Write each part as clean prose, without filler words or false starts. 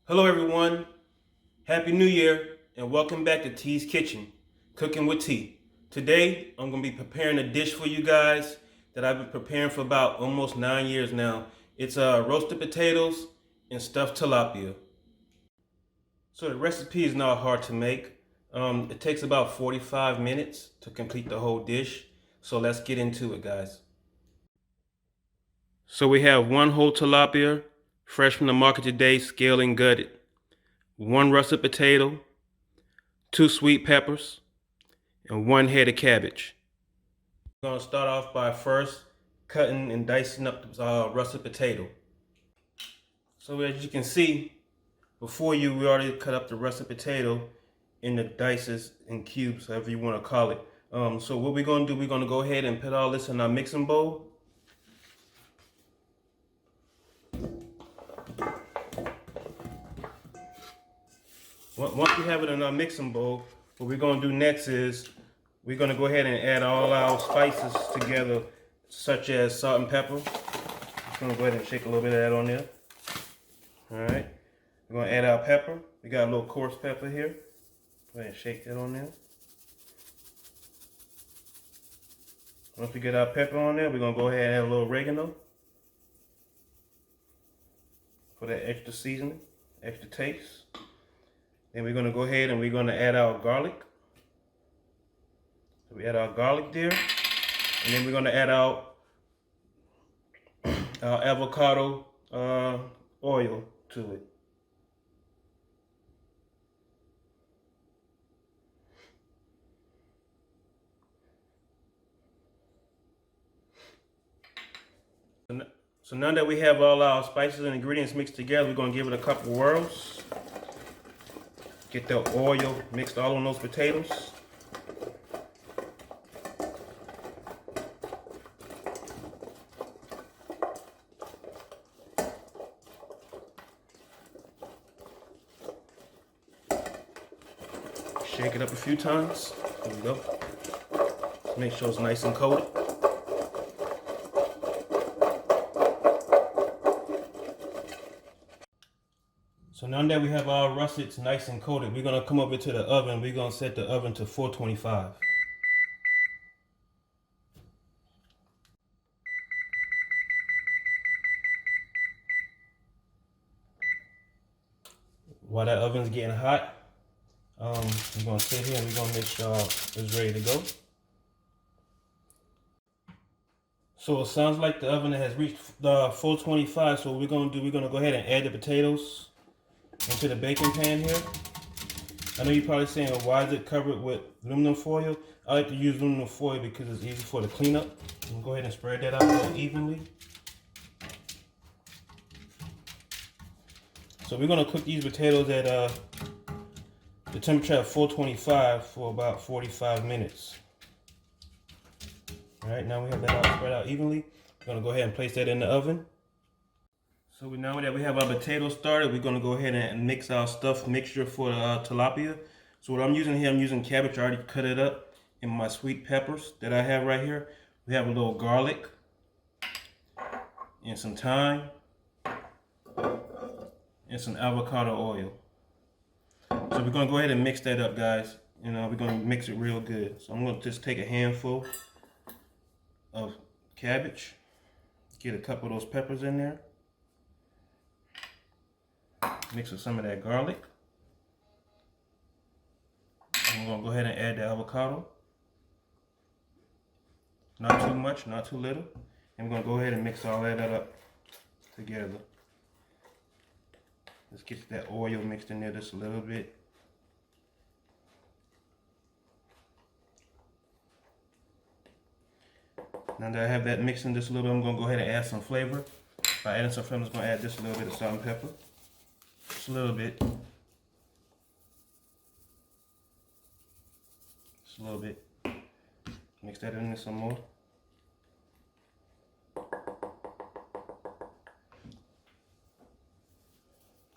Hello everyone, Happy New Year, and welcome back to T's Kitchen, Cooking with T. Today, I'm going to be preparing a dish for you guys that I've been preparing for about almost 9 years now. It's roasted potatoes and stuffed tilapia. So the recipe is not hard to make. It takes about 45 minutes to complete the whole dish. So let's get into it, guys. So we have one whole tilapia, fresh from the market today, scaled and gutted. One russet potato, two sweet peppers, and one head of cabbage. We're going to start off by first cutting and dicing up the russet potato. So as you can see, we already cut up the russet potato in the dices and cubes, however you want to call it. So what we're going to do, we're going to go ahead and put all this in our mixing bowl. Once we have it in our mixing bowl, what we're going to do next is we're going to go ahead and add all our spices together, such as salt and pepper. Just going to go ahead and shake a little bit of that on there. All right. We're going to add our pepper. We got a little coarse pepper here. Go ahead and shake that on there. Once we get our pepper on there, we're going to go ahead and add a little oregano for that extra seasoning, extra taste. Then we're going to go ahead and we're going to add our garlic. So we add our garlic there. And then we're going to add our avocado oil to it. So now that we have all our spices and ingredients mixed together, we're going to give it a couple whirls. Get the oil mixed all on those potatoes. Shake it up a few times. There we go. Make sure it's nice and coated. So now that we have our russets nice and coated, we're going to come over to the oven. We're going to set the oven to 425. While that oven's getting hot, we're going to sit here and we're going to make sure it's ready to go. So it sounds like the oven has reached 425. So what we're going to do, we're going to go ahead and add the potatoes into the baking pan here. I know you're probably saying, well, why is it covered with aluminum foil? I like to use aluminum foil because it's easy for the cleanup. Go ahead and spread that out a little evenly. So we're going to cook these potatoes at the temperature of 425 for about 45 minutes. All right, now we have that all spread out evenly. We're going to go ahead and place that in the oven. So now that we have our potatoes started, we're going to go ahead and mix our stuffed mixture for the tilapia. So what I'm using here, I'm using cabbage. I already cut it up, and my sweet peppers that I have right here. We have a little garlic and some thyme and some avocado oil. So we're going to go ahead and mix that up, guys. You know, we're going to mix it real good. So I'm going to just take a handful of cabbage, get a couple of those peppers in there. Mix with some of that garlic. I'm going to go ahead and add the avocado. Not too much, not too little. And we're going to go ahead and mix all that up together. Let's get that oil mixed in there just a little bit. Now that I have that mixing just a little bit, I'm going to go ahead and add some flavor. By adding some flavor, I'm just going to add just a little bit of salt and pepper. Just a little bit. Just a little bit. Mix that in there some more.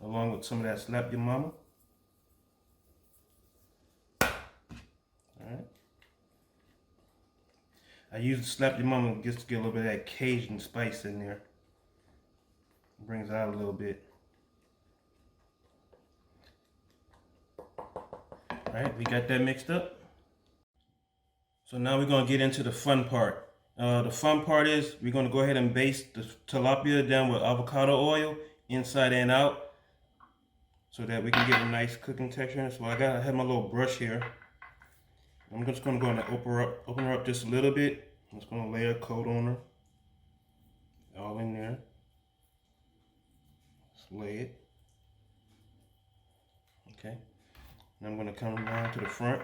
Along with some of that slap your mama. Alright. I use slap your mama just to get a little bit of that Cajun spice in there. Brings it out a little bit. Alright, we got that mixed up. So now we're going to get into the fun part. The fun part is we're going to go ahead and baste the tilapia down with avocado oil inside and out so that we can get a nice cooking texture. So I have my little brush here. I'm just going to go and open her up just a little bit. I'm just going to lay a coat on her. All in there. Just lay it. Okay. Now I'm going to come down to the front.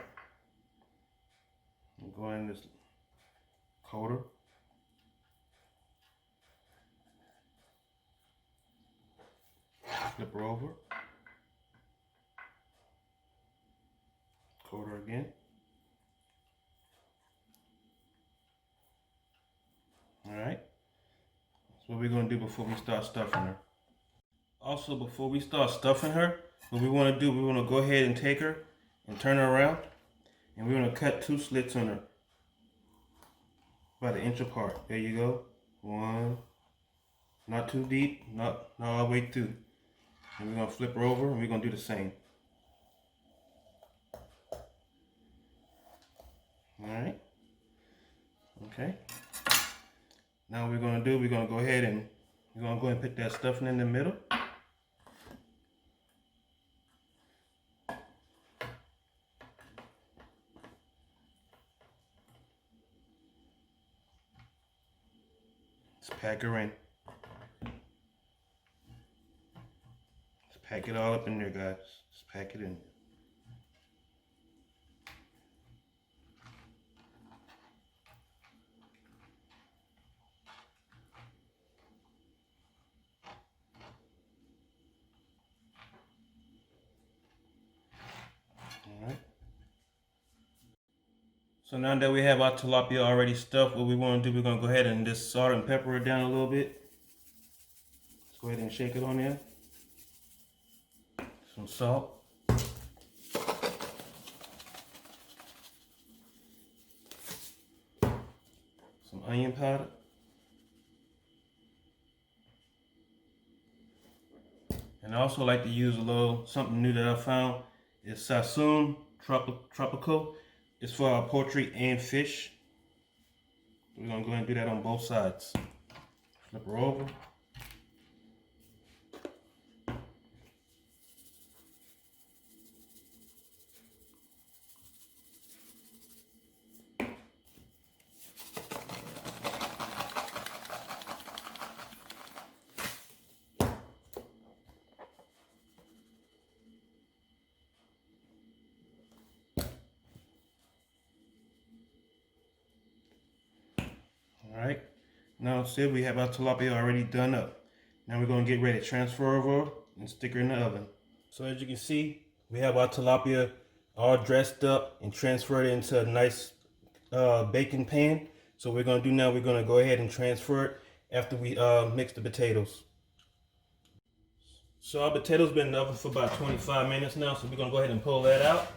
I'm going this coater. Flip her over. Coater again. Alright. That's what we're going to do before we start stuffing her. Also, before we start stuffing her, what we want to do, we want to go ahead and take her and turn her around. And we're going to cut 2 slits on her. About 1 inch apart. There you go. 1. Not too deep. Not all the way through. And we're going to flip her over and we're going to do the same. Alright. Okay. Now what we're going to do, we're going to go ahead and put that stuffing in the middle. Let's pack her in. Let's pack it all up in there, guys. Just pack it in. Alright. So now that we have our tilapia already stuffed, what we want to do, we're going to go ahead and just salt and pepper it down a little bit. Let's go ahead and shake it on there. Some salt. Some onion powder. And I also like to use a little something new that I found. It's Sassoon Tropical. It's for our poultry and fish. We're going to go ahead and do that on both sides. Flip her over. Alright, now see, we have our tilapia already done up. Now we're going to get ready to transfer over and stick her in the oven. So as you can see, we have our tilapia all dressed up and transferred into a nice baking pan. So what we're going to do now, we're going to go ahead and transfer it after we mix the potatoes. So our potatoes been in the oven for about 25 minutes now, so we're going to go ahead and pull that out.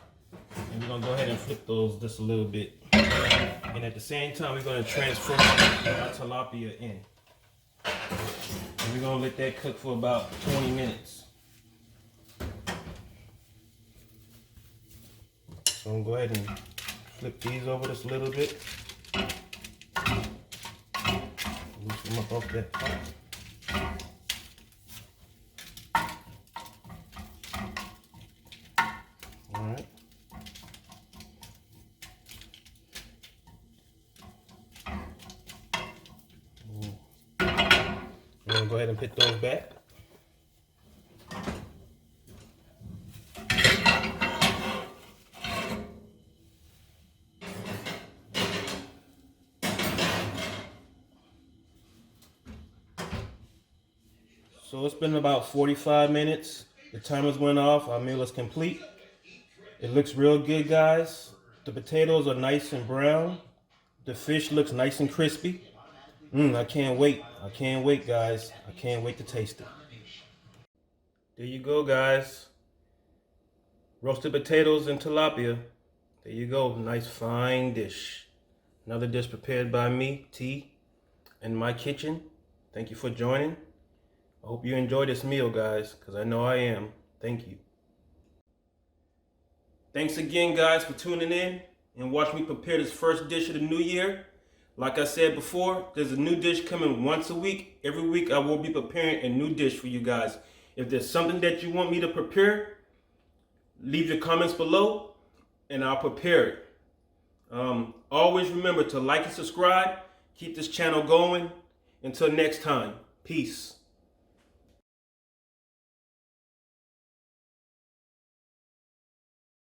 And we're going to go ahead and flip those just a little bit. And at the same time, we're going to transfer our tilapia in. And we're going to let that cook for about 20 minutes. So I'm going to go ahead and flip these over just a little bit. Loosen them up off that pot. Alright. We're going to go ahead and put those back. So it's been about 45 minutes. The timers went off. Our meal is complete. It looks real good, guys. The potatoes are nice and brown. The fish looks nice and crispy. I can't wait. I can't wait, guys. I can't wait to taste it. There you go, guys. Roasted potatoes and tilapia. There you go. Nice fine dish. Another dish prepared by me, T, in my kitchen. Thank you for joining. I hope you enjoyed this meal, guys, because I know I am. Thank you. Thanks again, guys, for tuning in and watch me prepare this first dish of the new year. Like I said before, there's a new dish coming once a week. Every week I will be preparing a new dish for you guys. If there's something that you want me to prepare, leave your comments below and I'll prepare it. Always remember to like and subscribe. Keep this channel going. Until next time, peace.